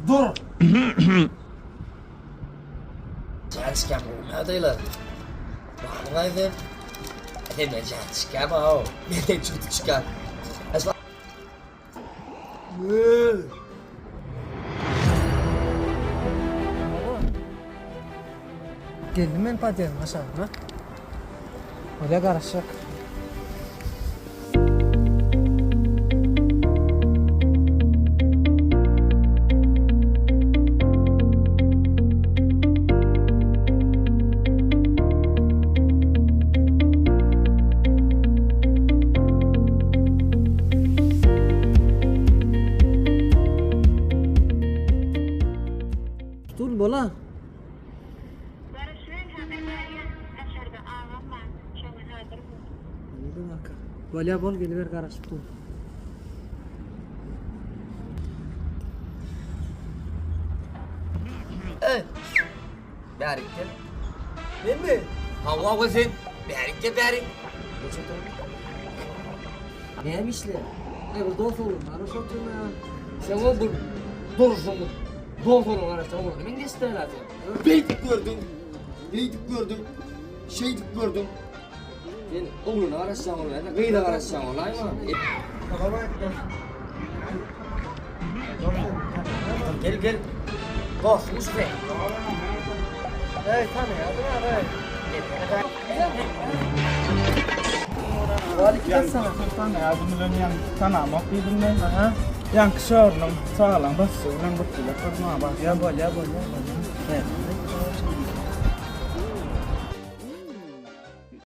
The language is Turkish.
Dur. Sen çıkan bu ne değil? Bana ne dedin? Dedim ne çıkan o? Ne de çıkan? Asla. Geldim ben patiyerim aşağıda. Oraya karışacak. Dur bola. Voleybol geliver karışıp dur. Berik gel. Ben mi? Hava kızın. Berik gel berik. Neymişler? Ne bu dost olur. Arış oturma ya. Sen o bu duruşun bu. Doğru araştırma oldu. Ben de isterler. Beytik gördüm. Beytik gördüm. Şeydik gördüm. Ben oğlunu araştırma oldu. Gıyda araştırma oldu. Gel gel. Dost Mustafa. Evet tamam ya. Evet. Yang sana ya beneran yang tanah mopi bener. Yang kesor nang salah bas nang betul apa semua bas. Ya boleh.